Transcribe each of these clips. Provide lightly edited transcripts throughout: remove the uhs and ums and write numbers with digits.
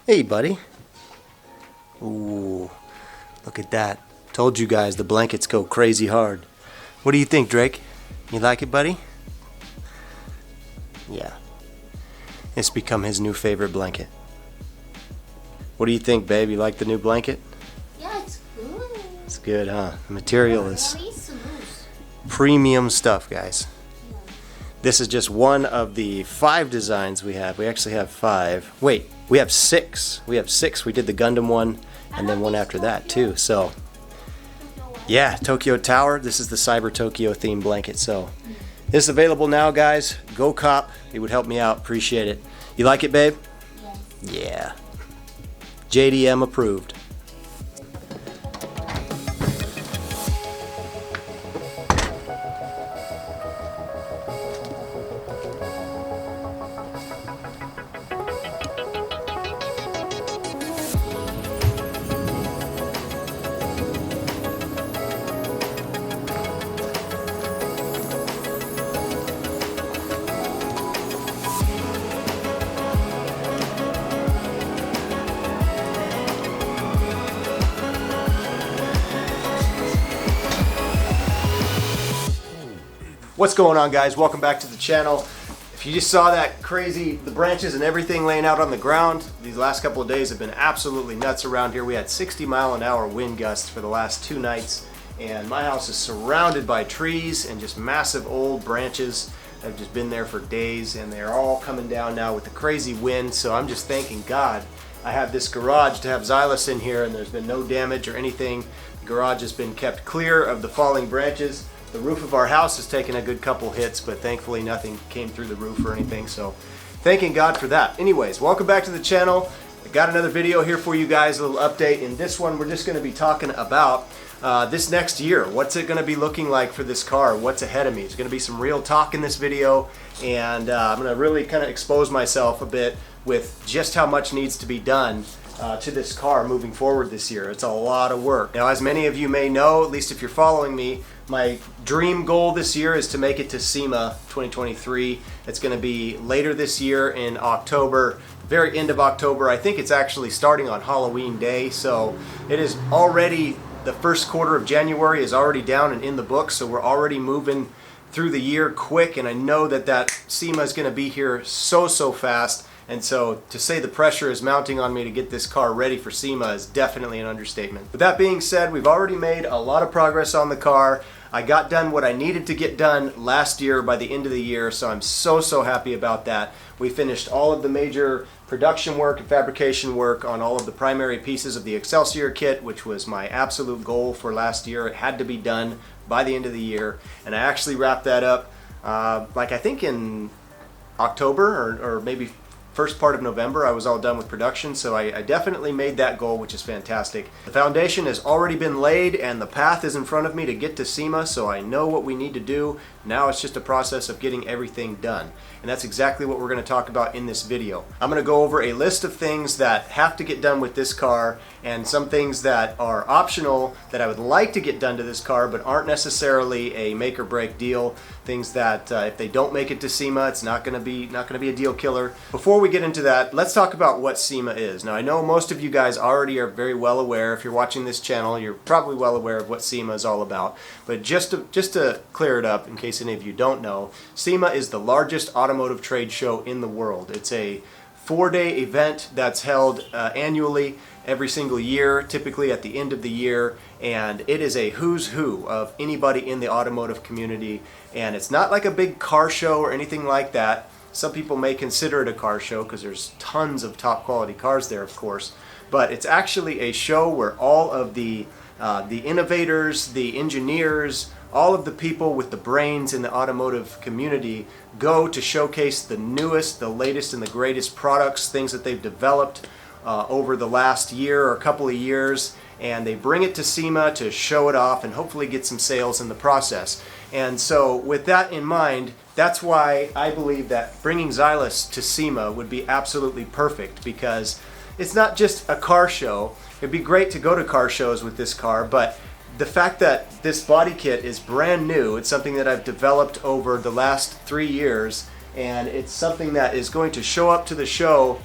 Hey, buddy. Ooh, look at that. Told you guys the blankets go crazy hard. What do you think, Drake? You like it, buddy? Yeah. It's become his new favorite blanket. What do you think, babe? You like the new blanket? Yeah, it's good. It's good, huh? The material is Very smooth. premium stuff, guys. Yeah. This is just one of the 5 designs we have. We actually have 5. Wait, we have 6. We have 6. We did the Gundam one and then one after that too. So, yeah, Tokyo Tower. This is the Cyber Tokyo themed blanket. So, this is available now, guys. Go cop. It would help me out. Appreciate it. You like it, babe? Yes. Yeah. JDM approved. What's going on, guys? Welcome back to the channel. If you just saw that crazy, the branches and everything laying out on the ground, these last couple of days have been absolutely nuts around here. We had 60-mile-an-hour wind gusts for the last 2 nights, and my house is surrounded by trees and just massive old branches that have just been there for days, and they're all coming down now with the crazy wind. So I'm just thanking God I have this garage to have Xylus in here, and there's been no damage or anything. The garage has been kept clear of the falling branches. The roof of our house has taken a good couple hits, but thankfully nothing came through the roof or anything, so thanking God for that. Anyways, welcome back to the channel. I got another video here for you guys, a little update. In this one, we're just going to be talking about this next year. What's it going to be looking like for this car? What's ahead of me? There's going to be some real talk in this video, and I'm going to really kind of expose myself a bit with just how much needs to be done to this car moving forward this year. It's a lot of work. Now, as many of you may know, at least if you're following me, my dream goal this year is to make it to SEMA 2023. It's going to be later this year in October, very end of October. I think it's actually starting on Halloween Day, so it is already, the first quarter of January is already down and in the books, so we're already moving through the year quick, and I know that SEMA is going to be here so fast. And so to say the pressure is mounting on me to get this car ready for SEMA is definitely an understatement. With that being said, we've already made a lot of progress on the car. I got done what I needed to get done last year by the end of the year, so I'm so happy about that. We finished all of the major production work and fabrication work on all of the primary pieces of the Excelsior kit, which was my absolute goal for last year. It had to be done by the end of the year, and I actually wrapped that up like I think in October or maybe first part of November. I was all done with production, so I definitely made that goal, which is fantastic. The foundation has already been laid and the path is in front of me to get to SEMA, so I know what we need to do. Now it's just a process of getting everything done. And that's exactly what we're going to talk about in this video. I'm going to go over a list of things that have to get done with this car and some things that are optional that I would like to get done to this car but aren't necessarily a make or break deal. Things that if they don't make it to SEMA, it's not going to be a deal killer. Before we get into that, let's talk about what SEMA is. Now, I know most of you guys already are very well aware. If you're watching this channel, you're probably well aware of what SEMA is all about. But just to clear it up, in case any of you don't know, SEMA is the largest automotive trade show in the world. It's a 4-day event that's held annually every single year, typically at the end of the year, and it is a who's who of anybody in the automotive community. And it's not like a big car show or anything like that. Some people may consider it a car show because there's tons of top quality cars there, of course, but it's actually a show where all of the innovators, the engineers, all of the people with the brains in the automotive community go to showcase the newest, the latest, and the greatest products, things that they've developed over the last year or a couple of years, and they bring it to SEMA to show it off and hopefully get some sales in the process. And so with that in mind, that's why I believe that bringing Xylus to SEMA would be absolutely perfect, because it's not just a car show. It'd be great to go to car shows with this car, but the fact that this body kit is brand new, it's something that I've developed over the last 3 years, and it's something that is going to show up to the show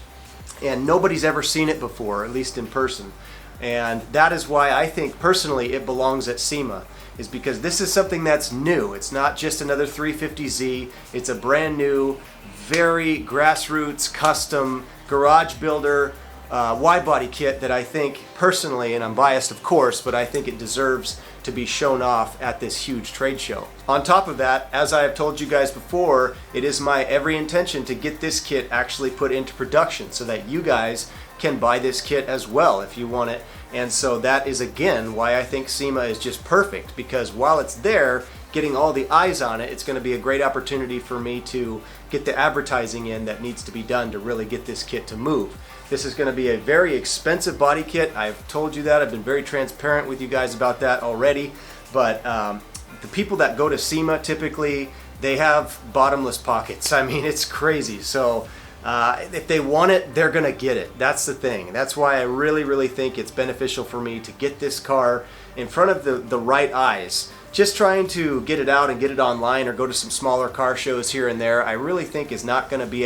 and nobody's ever seen it before, at least in person. And that is why I think personally it belongs at SEMA, is because this is something that's new. It's not just another 350Z, it's a brand new, very grassroots, custom, garage builder, wide-body kit that I think personally, and I'm biased of course, but I think it deserves to be shown off at this huge trade show. On top of that, as I have told you guys before, it is my every intention to get this kit actually put into production so that you guys can buy this kit as well if you want it. And so that is again why I think SEMA is just perfect, because while it's there, getting all the eyes on it, it's going to be a great opportunity for me to get the advertising in that needs to be done to really get this kit to move. This is going to be a very expensive body kit. I've told you that. I've been very transparent with you guys about that already. But the people that go to SEMA typically, they have bottomless pockets. I mean, it's crazy. So if they want it, they're going to get it. That's the thing. That's why I really think it's beneficial for me to get this car in front of the right eyes. Just trying to get it out and get it online or go to some smaller car shows here and there, I really think is not going to be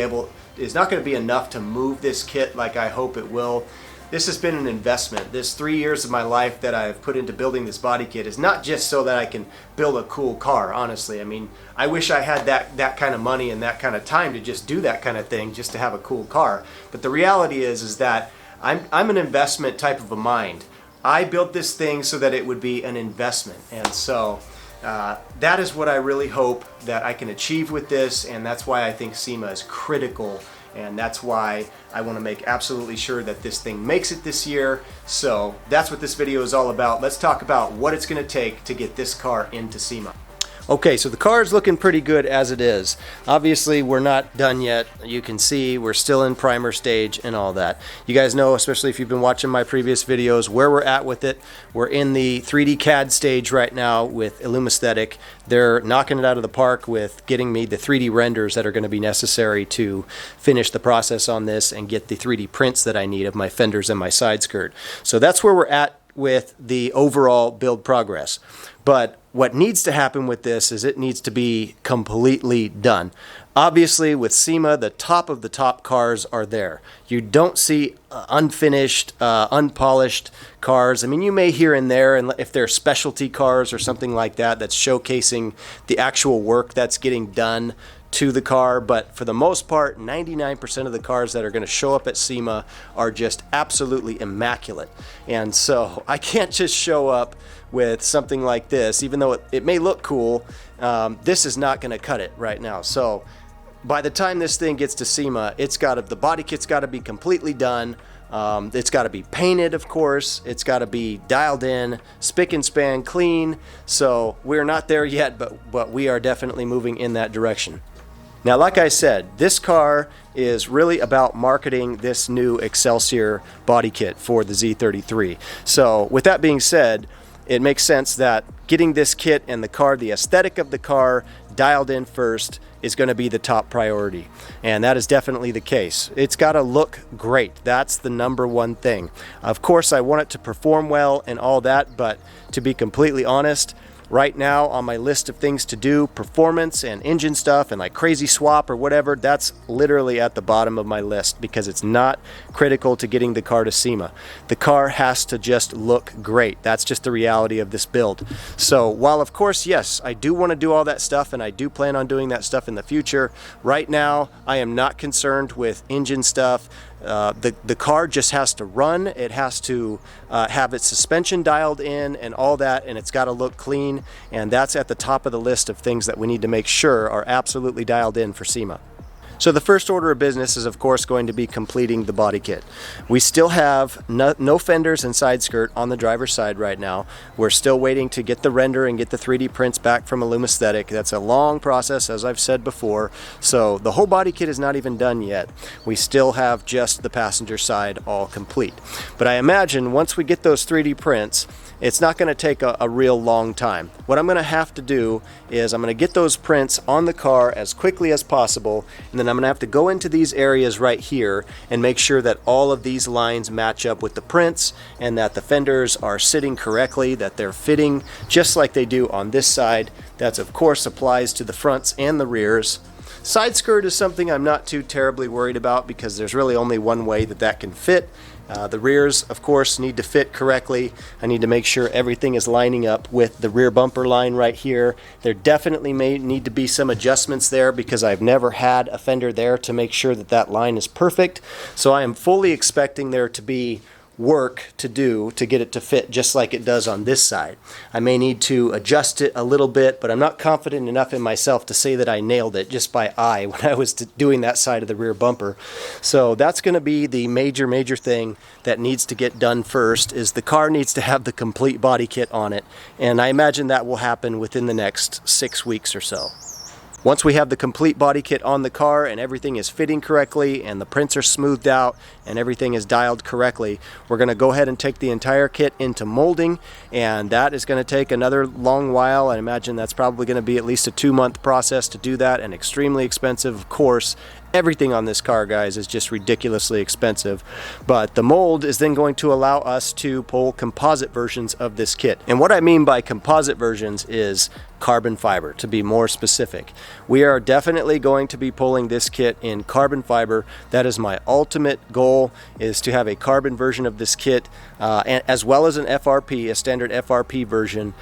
enough to move this kit like I hope it will. This has been an investment. This 3 years of my life that I've put into building this body kit is not just so that I can build a cool car, honestly. I mean, I wish I had that kind of money and that kind of time to just do that kind of thing, just to have a cool car. But the reality is that I'm an investment type of a mind. I built this thing so that it would be an investment, and so that is what I really hope that I can achieve with this, and that's why I think SEMA is critical, and that's why I want to make absolutely sure that this thing makes it this year. So that's what this video is all about. Let's talk about what it's going to take to get this car into SEMA. Okay, so the car is looking pretty good as it is. Obviously, we're not done yet. You can see we're still in primer stage and all that. You guys know, especially if you've been watching my previous videos, where we're at with it. We're in the 3D CAD stage right now with Illumisthetic. They're knocking it out of the park with getting me the 3D renders that are going to be necessary to finish the process on this and get the 3D prints that I need of my fenders and my side skirt. So that's where we're at with the overall build progress. But what needs to happen with this is it needs to be completely done. Obviously, with SEMA, the top of the top cars are there. You don't see unfinished, unpolished cars. I mean, you may here and there, and if they're specialty cars or something like that, that's showcasing the actual work that's getting done to the car, but for the most part, 99% of the cars that are going to show up at SEMA are just absolutely immaculate. And so I can't just show up with something like this, even though it may look cool. This is not going to cut it right now. So by the time this thing gets to SEMA, the body kit's got to be completely done. It's got to be painted, of course. It's got to be dialed in, spick and span clean. So we're not there yet, but we are definitely moving in that direction. Now, like I said, this car is really about marketing this new Excelsior body kit for the Z33. So with that being said, it makes sense that getting this kit and the car, the aesthetic of the car, dialed in first is going to be the top priority. And that is definitely the case. It's got to look great. That's the number one thing. Of course, I want it to perform well and all that, but to be completely honest, right now on my list of things to do, performance and engine stuff and like crazy swap or whatever, that's literally at the bottom of my list because it's not critical to getting the car to SEMA. The car has to just look great. That's just the reality of this build. So while of course, yes, I do want to do all that stuff and I do plan on doing that stuff in the future, right now I am not concerned with engine stuff. The car just has to run. It has to have its suspension dialed in and all that, and it's got to look clean, and that's at the top of the list of things that we need to make sure are absolutely dialed in for SEMA. So the first order of business is of course going to be completing the body kit. We still have no fenders and side skirt on the driver's side right now. We're still waiting to get the render and get the 3D prints back from Illumisthetic. That's a long process, as I've said before. So the whole body kit is not even done yet. We still have just the passenger side all complete. But I imagine once we get those 3D prints, it's not going to take a real long time. What I'm going to have to do is I'm going to get those prints on the car as quickly as possible, and then I'm going to have to go into these areas right here and make sure that all of these lines match up with the prints and that the fenders are sitting correctly, that they're fitting just like they do on this side. That of course applies to the fronts and the rears. Side skirt is something I'm not too terribly worried about because there's really only one way that that can fit. The rears, of course, need to fit correctly. I need to make sure everything is lining up with the rear bumper line right here. There definitely may need to be some adjustments there because I've never had a fender there to make sure that that line is perfect. So I am fully expecting there to be work to do to get it to fit just like it does on this side. I may need to adjust it a little bit, but I'm not confident enough in myself to say that I nailed it just by eye when I was doing that side of the rear bumper. So that's going to be the major thing that needs to get done first. Is the car needs to have the complete body kit on it, and I imagine that will happen within the next 6 weeks or so. Once we have the complete body kit on the car and everything is fitting correctly and the prints are smoothed out and everything is dialed correctly, we're going to go ahead and take the entire kit into molding, and that is going to take another long while. I imagine that's probably going to be at least a 2-month process to do that, and extremely expensive, of course. Everything on this car, guys, is just ridiculously expensive. But the mold is then going to allow us to pull composite versions of this kit. And what I mean by composite versions is carbon fiber, to be more specific. We are definitely going to be pulling this kit in carbon fiber. That is my ultimate goal, is to have a carbon version of this kit, and as well as an FRP, a standard FRP version,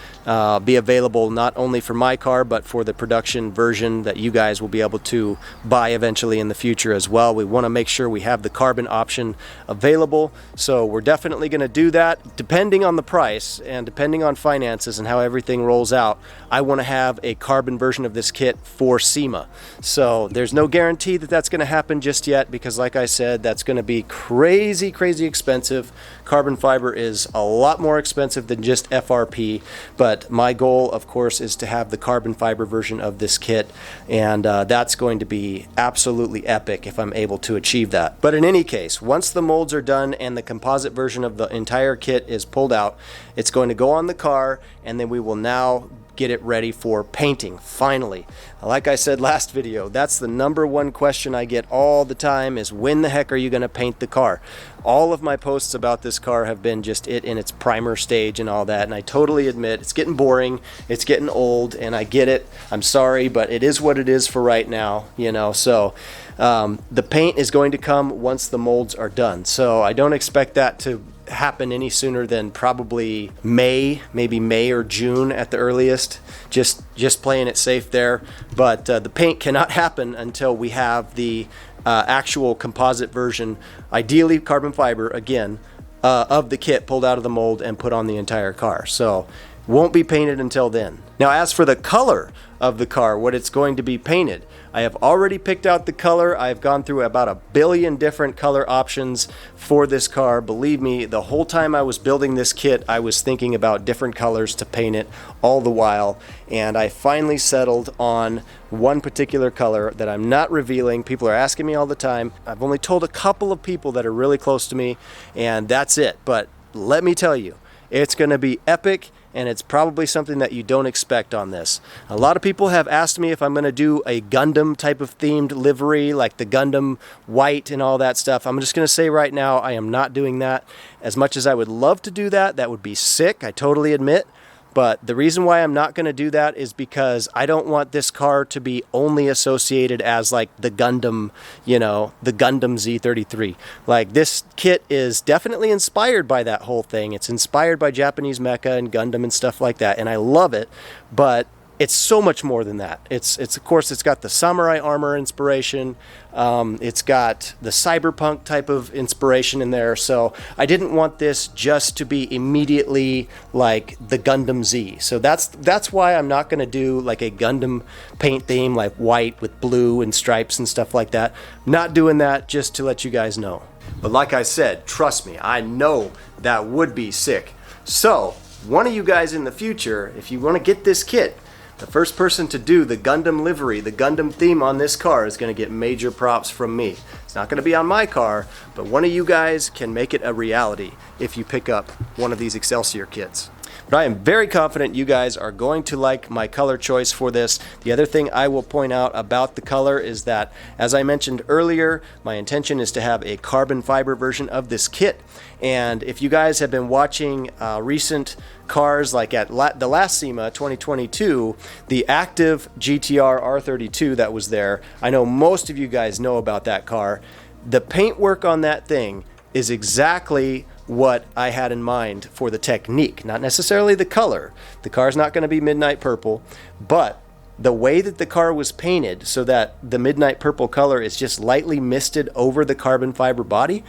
be available not only for my car, but for the production version that you guys will be able to buy eventually in the future as well. We want to make sure we have the carbon option available, so we're definitely going to do that. Depending on the price and depending on finances and how everything rolls out, I want to have a carbon version of this kit for SEMA. So there's no guarantee that that's going to happen just yet because, like I said, that's going to be crazy expensive. Carbon fiber is a lot more expensive than just FRP, but my goal, of course, is to have the carbon fiber version of this kit, and that's going to be absolutely epic if I'm able to achieve that. But in any case, once the molds are done and the composite version of the entire kit is pulled out, it's going to go on the car, and then we will now get it ready for painting, finally. Like I said last video, that's the #1 question I get all the time, is when the heck are you going to paint the car? All of my posts about this car have been just it in its primer stage and all that, and I totally admit it's getting boring, it's getting old, and I get it. I'm sorry, but it is what it is for right now, you know. So the paint is going to come once the molds are done, so I don't expect that to happen any sooner than probably May, maybe May or June at the earliest. Just playing it safe there. But the paint cannot happen until we have the actual composite version, ideally carbon fiber again, of the kit pulled out of the mold and put on the entire car. So won't be painted until then. Now, as for the color of the car, what it's going to be painted, I have already picked out the color. I've gone through about 1 billion different color options for this car. Believe me, the whole time I was building this kit, I was thinking about different colors to paint it all the while, and I finally settled on one particular color that I'm not revealing. People are asking me all the time. I've only told a couple of people that are really close to me, and that's it. But let me tell you, it's going to be epic, and it's probably something that you don't expect on this. A lot of people have asked me if I'm going to do a Gundam type of themed livery, like the Gundam white and all that stuff. I'm just going to say right now, I am not doing that. As much as I would love to do that, that would be sick, I totally admit. But the reason why I'm not going to do that is because I don't want this car to be only associated as like the Gundam, you know, the Gundam Z33. Like, this kit is definitely inspired by that whole thing. It's inspired by Japanese mecha and Gundam and stuff like that, and I love it, but it's so much more than that. It's of course, it's got the samurai armor inspiration. It's got the cyberpunk type of inspiration in there. So I didn't want this just to be immediately like the Gundam Z. So that's why I'm not going to do like a Gundam paint theme like white with blue and stripes and stuff like that. Not doing that, just to let you guys know. But like I said, trust me, I know that would be sick. So one of you guys in the future, if you want to get this kit, the first person to do the Gundam livery, the Gundam theme on this car, is going to get major props from me. It's not going to be on my car, but one of you guys can make it a reality if you pick up one of these Excelsior kits. But I am very confident you guys are going to like my color choice for this. The other thing I will point out about the color is that, as I mentioned earlier, my intention is to have a carbon fiber version of this kit. And if you guys have been watching recent cars like at the last SEMA 2022, the active GTR R32 that was there, I know most of you guys know about that car. The paintwork on that thing is exactly what I had in mind for the technique, not necessarily the color. The car's not going to be midnight purple, but the way that the car was painted so that the midnight purple color is just lightly misted over the carbon fiber body,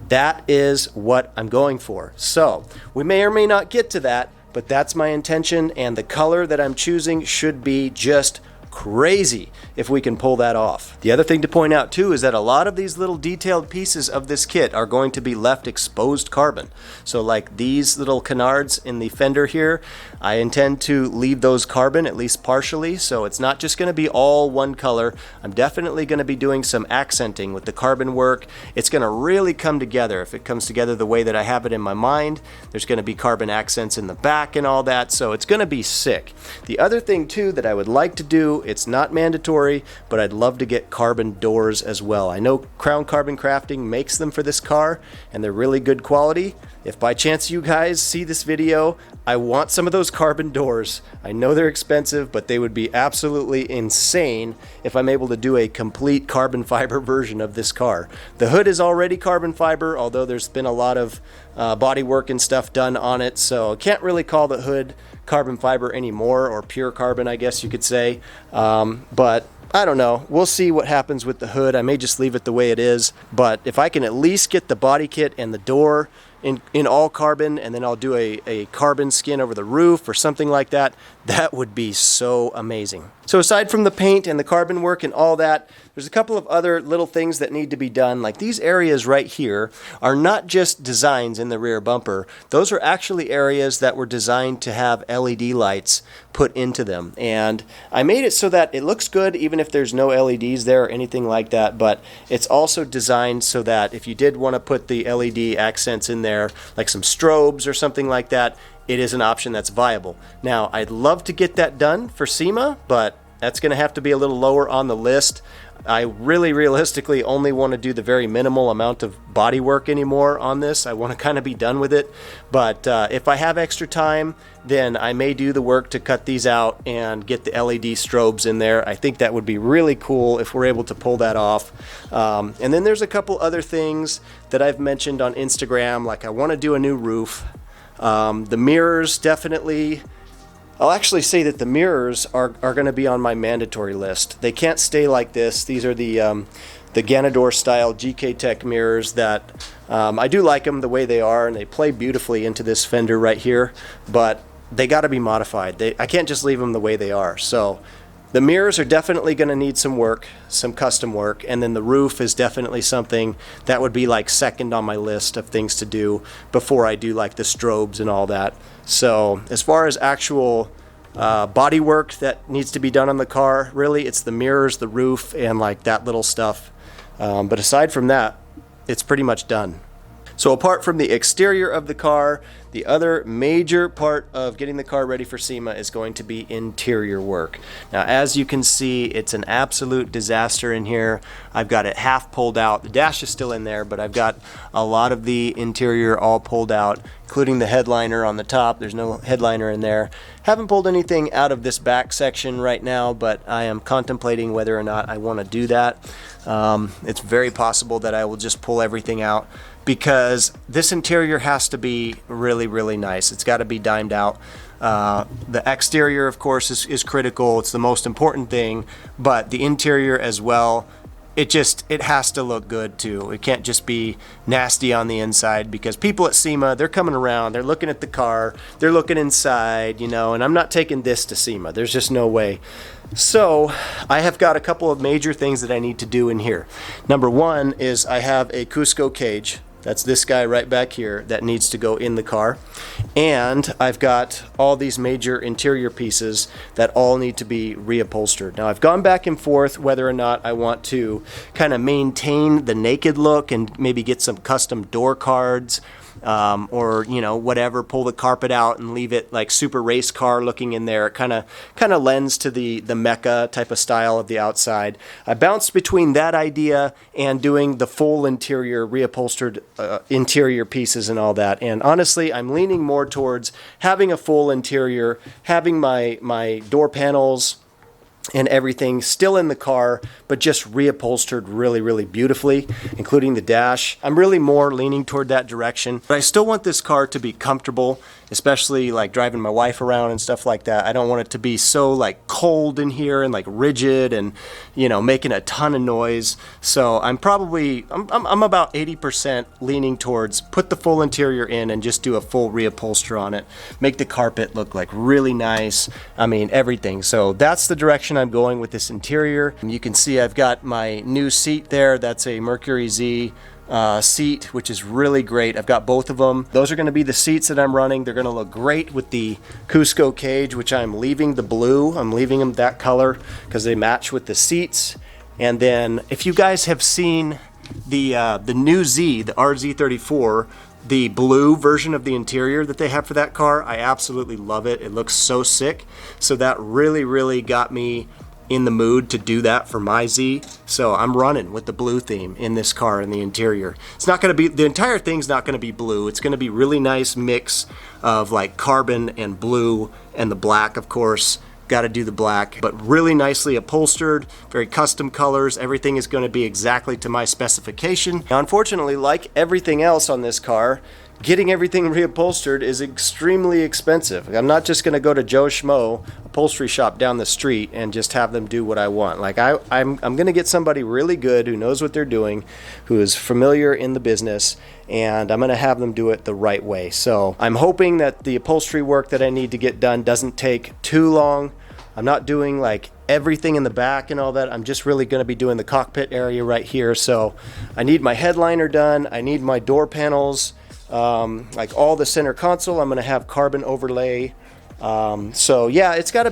that is what I'm going for. So we may or may not get to that, but that's my intention, and the color that I'm choosing should be just crazy if we can pull that off. The other thing to point out too is that a lot of these little detailed pieces of this kit are going to be left exposed carbon. So like these little canards in the fender here, I intend to leave those carbon at least partially, so it's not just going to be all one color. I'm definitely going to be doing some accenting with the carbon work. It's going to really come together. If it comes together the way that I have it in my mind, there's going to be carbon accents in the back and all that, so it's going to be sick. The other thing too that I would like to do, it's not mandatory, but I'd love to get carbon doors as well. I know Crown Carbon Crafting makes them for this car, and they're really good quality. If by chance you guys see this video, I want some of those carbon doors. I know they're expensive, but they would be absolutely insane if I'm able to do a complete carbon fiber version of this car. The hood is already carbon fiber, although there's been a lot of body work and stuff done on it, so I can't really call the hood carbon fiber anymore, or pure carbon, I guess you could say. But I don't know. We'll see what happens with the hood. I may just leave it the way it is, but if I can at least get the body kit and the door in all carbon, and then I'll do a carbon skin over the roof or something like that, that would be so amazing. So aside from the paint and the carbon work and all that, there's a couple of other little things that need to be done. Like these areas right here are not just designs in the rear bumper. Those are actually areas that were designed to have LED lights put into them. And I made it so that it looks good even if there's no LEDs there or anything like that, but it's also designed so that if you did want to put the LED accents in there, like some strobes or something like that, it is an option that's viable. Now, I'd love to get that done for SEMA, but that's going to have to be a little lower on the list. I really realistically only want to do the very minimal amount of body work anymore on this. I want to kind of be done with it, but if I have extra time, then I may do the work to cut these out and get the LED strobes in there. I think that would be really cool if we're able to pull that off. And then there's a couple other things that I've mentioned on Instagram, like I want to do a new roof. The mirrors, definitely. I'll actually say that the mirrors are going to be on my mandatory list. They can't stay like this. These are the Ganador style GK Tech mirrors that I do like them the way they are, and they play beautifully into this fender right here, but they got to be modified. I can't just leave them the way they are. So the mirrors are definitely going to need some work, some custom work, and then the roof is definitely something that would be like second on my list of things to do before I do like the strobes and all that. So as far as actual body work that needs to be done on the car, really it's the mirrors, the roof, and like that little stuff. But aside from that, it's pretty much done. So apart from the exterior of the car, the other major part of getting the car ready for SEMA is going to be interior work. Now, as you can see, it's an absolute disaster in here. I've got it half pulled out. The dash is still in there, but I've got a lot of the interior all pulled out, including the headliner on the top. There's no headliner in there. Haven't pulled anything out of this back section right now, but I am contemplating whether or not I want to do that. It's very possible that I will just pull everything out, because this interior has to be really, really nice. It's got to be dimed out. The exterior, of course, is critical. It's the most important thing, but the interior as well, it has to look good too. It can't just be nasty on the inside, because people at SEMA, they're coming around, they're looking at the car, they're looking inside, you know, and I'm not taking this to SEMA. There's just no way. So I have got a couple of major things that I need to do in here. Number one is I have a Cusco cage. That's this guy right back here that needs to go in the car. And I've got all these major interior pieces that all need to be reupholstered. Now, I've gone back and forth whether or not I want to kind of maintain the naked look and maybe get some custom door cards or you know, whatever, pull the carpet out and leave it like super race car looking in there. It kind of lends to the mecha type of style of the outside. I bounced between that idea and doing the full interior, reupholstered interior pieces and all that. And honestly, I'm leaning more towards having a full interior, having my door panels and everything still in the car, but just reupholstered really, really beautifully, including the dash. I'm really more leaning toward that direction, but I still want this car to be comfortable, especially like driving my wife around and stuff like that. I don't want it to be so like cold in here and like rigid and, you know, making a ton of noise. So I'm about 80% leaning towards put the full interior in and just do a full reupholster on it. Make the carpet look like really nice. I mean, everything. So that's the direction I'm going with this interior. You can see I've got my new seat there. That's a Mercury Z seat, which is really great. I've got both of them. Those are going to be the seats that I'm running. They're going to look great with the Cusco cage, which I'm leaving the blue. I'm leaving them that color because they match with the seats. And then if you guys have seen the new Z, the RZ34, the blue version of the interior that they have for that car, I absolutely love it. It looks so sick. So that really, really got me in the mood to do that for my Z. So I'm running with the blue theme in this car in the interior. It's not going to be, the entire thing's not going to be blue. It's going to be really nice mix of like carbon and blue and the black, of course. Got to do the black, but really nicely upholstered, very custom colors. Everything is going to be exactly to my specification. Now, unfortunately, like everything else on this car, getting everything reupholstered is extremely expensive. I'm not just going to go to Joe Schmo upholstery shop down the street and just have them do what I want. Like I'm going to get somebody really good who knows what they're doing, who is familiar in the business, and I'm going to have them do it the right way. So I'm hoping that the upholstery work that I need to get done doesn't take too long. I'm not doing like everything in the back and all that. I'm just really going to be doing the cockpit area right here. So I need my headliner done. I need my door panels, like all the center console. I'm going to have carbon overlay. So yeah, it's got to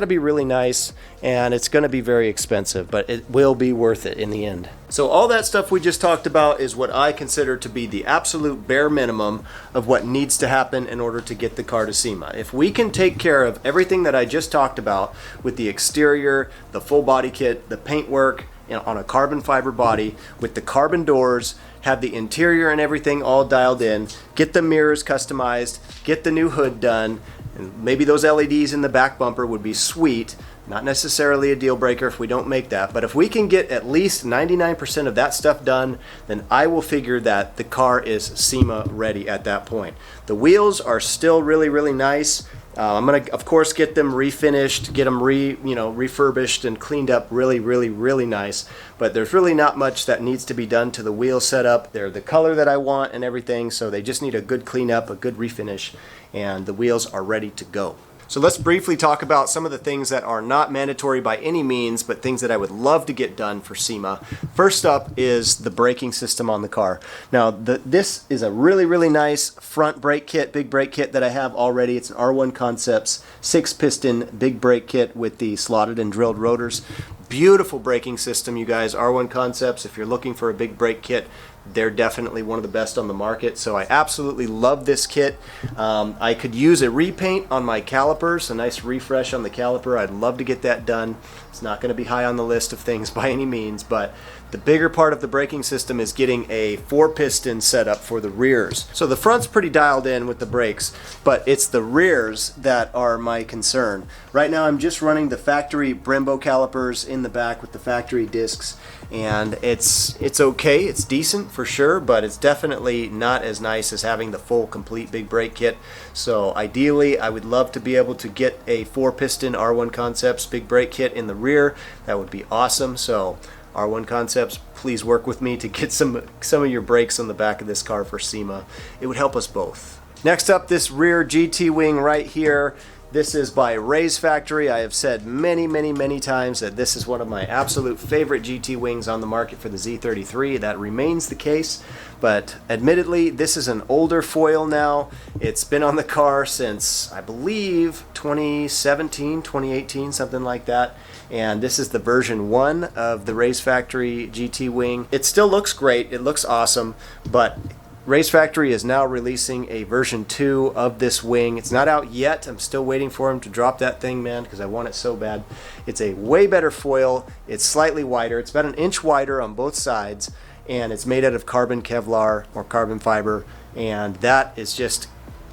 be really nice, and it's going to be very expensive, but it will be worth it in the end. So all that stuff we just talked about is what I consider to be the absolute bare minimum of what needs to happen in order to get the car to SEMA. If we can take care of everything that I just talked about with the exterior, the full body kit, the paintwork, on a carbon fiber body with the carbon doors, have the interior and everything all dialed in, get the mirrors customized, get the new hood done, and maybe those LEDs in the back bumper would be sweet. Not necessarily a deal breaker if we don't make that, but if we can get at least 99% of that stuff done, then I will figure that the car is SEMA ready at that point. The wheels are still really, really nice. I'm gonna, of course, get them refinished, get them refurbished and cleaned up really, really, really nice. But there's really not much that needs to be done to the wheel setup. They're the color that I want and everything, so they just need a good cleanup, a good refinish, and the wheels are ready to go. So let's briefly talk about some of the things that are not mandatory by any means, but things that I would love to get done for SEMA. First up is the braking system on the car. Now, this is a really, really nice front brake kit, big brake kit that I have already. It's an R1 Concepts 6-piston big brake kit with the slotted and drilled rotors. Beautiful braking system, you guys. R1 Concepts, if you're looking for a big brake kit, they're definitely one of the best on the market. So I absolutely love this kit. I could use a repaint on my calipers, a nice refresh on the caliper. I'd love to get that done. It's not going to be high on the list of things by any means, but the bigger part of the braking system is getting a 4-piston setup for the rears. So the front's pretty dialed in with the brakes, but it's the rears that are my concern. Right now I'm just running the factory Brembo calipers in the back with the factory discs, and it's okay, it's decent for sure, but it's definitely not as nice as having the full complete big brake kit. So ideally I would love to be able to get a 4-piston R1 Concepts big brake kit in the rear. That would be awesome. So R1 Concepts, please work with me to get some of your brakes on the back of this car for SEMA. It would help us both. Next up, this rear GT wing right here. This is by Ray's Factory. I have said many, many, many times that this is one of my absolute favorite GT wings on the market for the Z33. That remains the case, but admittedly, this is an older foil now. It's been on the car since, I believe, 2017, 2018, something like that. And this is the version 1 of the Ray's Factory GT wing. It still looks great. It looks awesome, but Race Factory is now releasing a version 2 of this wing. It's not out yet. I'm still waiting for them to drop that thing, man, because I want it so bad. It's a way better foil. It's slightly wider. It's about an inch wider on both sides, and it's made out of carbon Kevlar or carbon fiber, and that is just,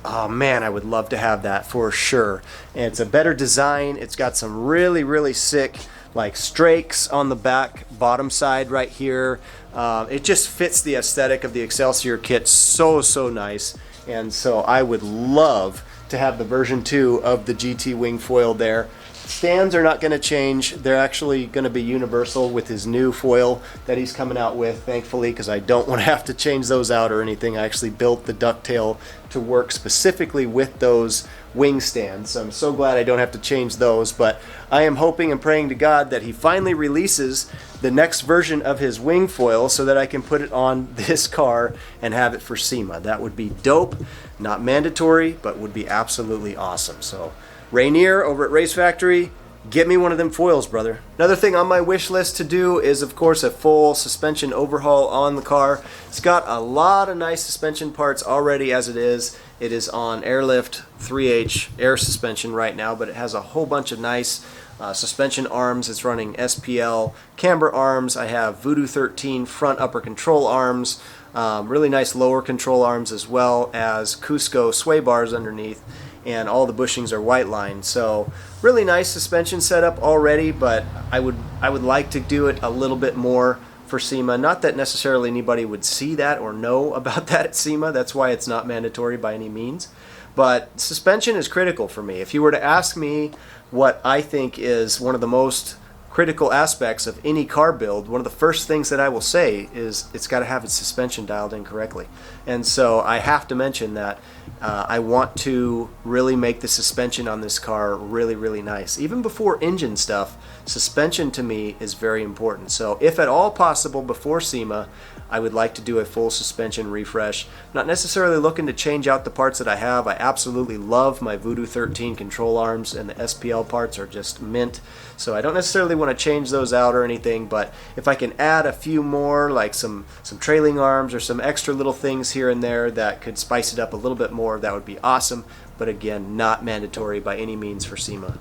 oh man, I would love to have that for sure. And it's a better design. It's got some really, really sick like strakes on the back bottom side right here. It just fits the aesthetic of the Excelsior kit so nice, and so I would love to have the version 2 of the GT wing foil there. Stands are not going to change. They're actually going to be universal with his new foil that he's coming out with, thankfully, because I don't want to have to change those out or anything. I actually built the ducktail to work specifically with those wing stands, so I'm so glad I don't have to change those. But I am hoping and praying to God that he finally releases the next version of his wing foil so that I can put it on this car and have it for SEMA. That would be dope. Not mandatory, but would be absolutely awesome. So Rainier over at Race Factory, get me one of them foils, brother. Another thing on my wish list to do is, of course, a full suspension overhaul on the car. It's got a lot of nice suspension parts already as it is. It is on Airlift 3H air suspension right now, but it has a whole bunch of nice suspension arms. It's running SPL camber arms. I have Voodoo 13 front upper control arms, really nice lower control arms, as well as Cusco sway bars underneath, and all the bushings are white line. So really nice suspension setup already, but I would like to do it a little bit more for SEMA. Not that necessarily anybody would see that or know about that at SEMA. That's why it's not mandatory by any means. But suspension is critical for me. If you were to ask me what I think is one of the most critical aspects of any car build, one of the first things that I will say is it's got to have its suspension dialed in correctly. And so I have to mention that I want to really make the suspension on this car really nice. Even before engine stuff, suspension to me is very important. So if at all possible before SEMA, I would like to do a full suspension refresh. Not necessarily looking to change out the parts that I have. I absolutely love my Voodoo 13 control arms, and the SPL parts are just mint. So I don't necessarily want to change those out or anything, but if I can add a few more, like some trailing arms or some extra little things here and there that could spice it up a little bit more, that would be awesome. But again, not mandatory by any means for SEMA.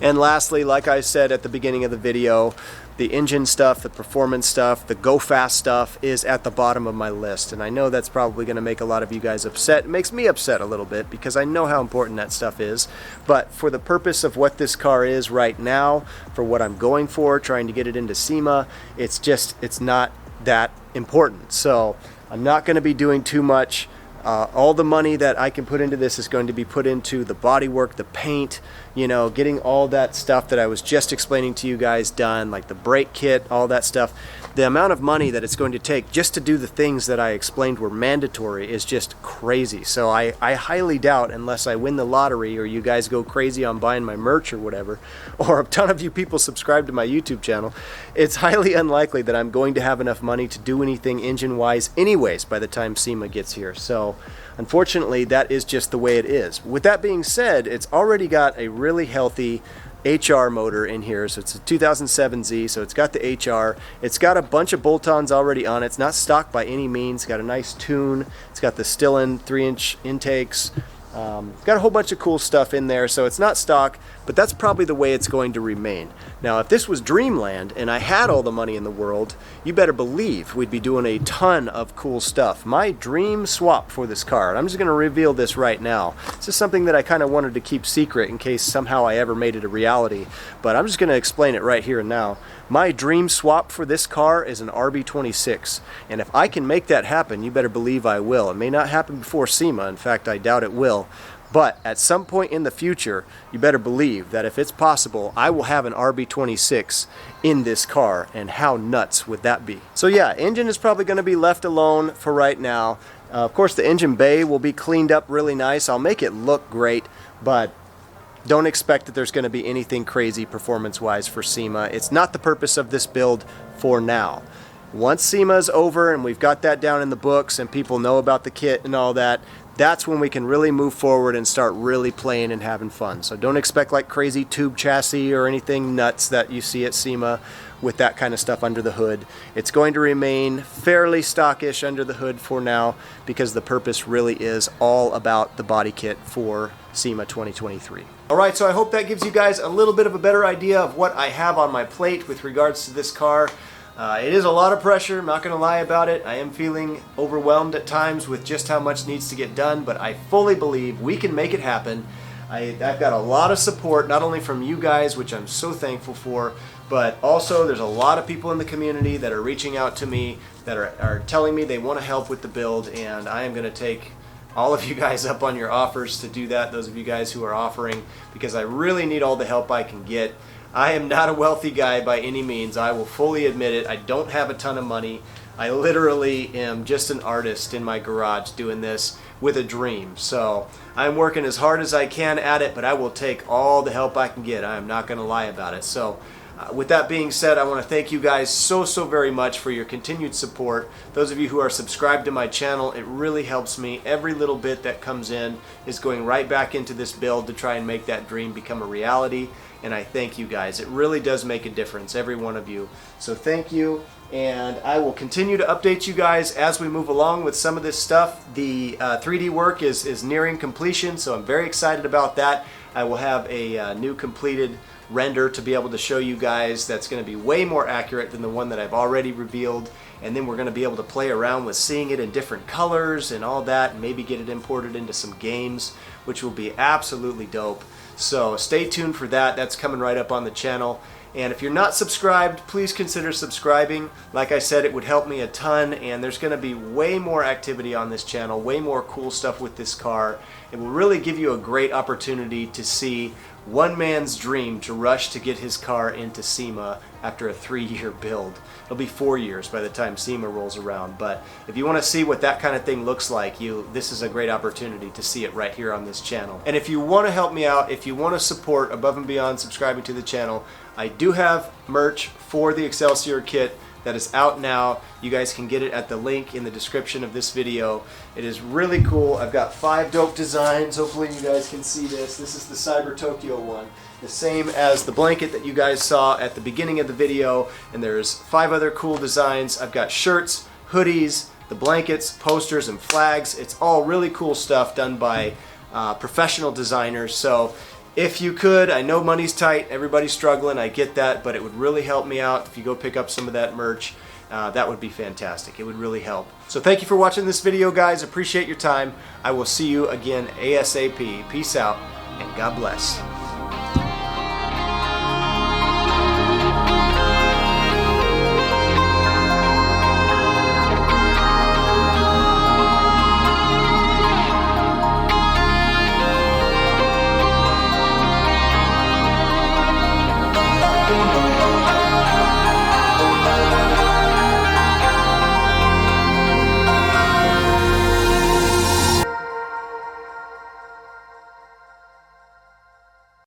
And lastly, like I said at the beginning of the video, the engine stuff, the performance stuff, the go fast stuff is at the bottom of my list. And I know that's probably going to make a lot of you guys upset. It makes me upset a little bit because I know how important that stuff is. But for the purpose of what this car is right now, for what I'm going for, trying to get it into SEMA, it's not that important. So I'm not going to be doing too much. All the money that I can put into this is going to be put into the bodywork, the paint, you know, getting all that stuff that I was just explaining to you guys done, like the brake kit, all that stuff. The amount of money that it's going to take just to do the things that I explained were mandatory is just crazy. So I highly doubt, unless I win the lottery or you guys go crazy on buying my merch or whatever, or a ton of you people subscribe to my YouTube channel, it's highly unlikely that I'm going to have enough money to do anything engine-wise anyways by the time SEMA gets here. So unfortunately, that is just the way it is. With that being said, it's already got a really healthy HR motor in here. So it's a 2007Z, so it's got the HR. It's got a bunch of bolt-ons already on it. It's not stock by any means. It's got a nice tune. It's got the Stillen 3-inch intakes. Got a whole bunch of cool stuff in there, so it's not stock, but that's probably the way it's going to remain. Now, if this was Dreamland and I had all the money in the world, you better believe we'd be doing a ton of cool stuff. My dream swap for this car, and I'm just going to reveal this right now. This is something that I kind of wanted to keep secret in case somehow I ever made it a reality, but I'm just going to explain it right here and now. My dream swap for this car is an RB26, and if I can make that happen, you better believe I will. It may not happen before SEMA, in fact I doubt it will, but at some point in the future, you better believe that if it's possible, I will have an RB26 in this car, and how nuts would that be? So yeah, engine is probably going to be left alone for right now. Of course, the engine bay will be cleaned up really nice. I'll make it look great, but don't expect that there's going to be anything crazy performance-wise for SEMA. It's not the purpose of this build for now. Once SEMA's over and we've got that down in the books and people know about the kit and all that, that's when we can really move forward and start really playing and having fun. So don't expect like crazy tube chassis or anything nuts that you see at SEMA with that kind of stuff under the hood. It's going to remain fairly stockish under the hood for now because the purpose really is all about the body kit for SEMA 2023. Alright, so I hope that gives you guys a little bit of a better idea of what I have on my plate with regards to this car. It is a lot of pressure, I'm not going to lie about it. I am feeling overwhelmed at times with just how much needs to get done, but I fully believe we can make it happen. I've got a lot of support, not only from you guys, which I'm so thankful for, but also there's a lot of people in the community that are reaching out to me, that are telling me they want to help with the build, and I am going to take all of you guys up on your offers to do that, those of you guys who are offering, because I really need all the help I can get. I am not a wealthy guy by any means. I will fully admit it. I don't have a ton of money. I literally am just an artist in my garage doing this with a dream. So I'm working as hard as I can at it, but I will take all the help I can get. I am not going to lie about it. So with that being said, I want to thank you guys so very much for your continued support. Those of you who are subscribed to my channel, it really helps me. Every little bit that comes in is going right back into this build to try and make that dream become a reality. And I thank you guys. It really does make a difference, every one of you. So thank you, and I will continue to update you guys as we move along with some of this stuff. The 3D work is nearing completion, so I'm very excited about that. I will have a new completed render to be able to show you guys that's going to be way more accurate than the one that I've already revealed, and then we're going to be able to play around with seeing it in different colors and all that, and maybe get it imported into some games, which will be absolutely dope. So stay tuned for that. That's coming right up on the channel. And if you're not subscribed, please consider subscribing. Like I said, it would help me a ton, and there's going to be way more activity on this channel, way more cool stuff with this car. It will really give you a great opportunity to see one man's dream to rush to get his car into SEMA after a 3-year build. It'll be 4 years by the time SEMA rolls around, but if you want to see what that kind of thing looks like, this is a great opportunity to see it right here on this channel. And if you want to help me out, if you want to support above and beyond subscribing to the channel, I do have merch for the Excelsior kit that is out now. You guys can get it at the link in the description of this video. It is really cool. I've got 5 dope designs. Hopefully you guys can see this. This is the Cyber Tokyo one. The same as the blanket that you guys saw at the beginning of the video, and there's 5 other cool designs. I've got shirts, hoodies, the blankets, posters, and flags. It's all really cool stuff done by professional designers. So if you could, I know money's tight, everybody's struggling, I get that, but it would really help me out if you go pick up some of that merch. That would be fantastic. It would really help. So thank you for watching this video, guys. Appreciate your time. I will see you again ASAP. Peace out, and God bless.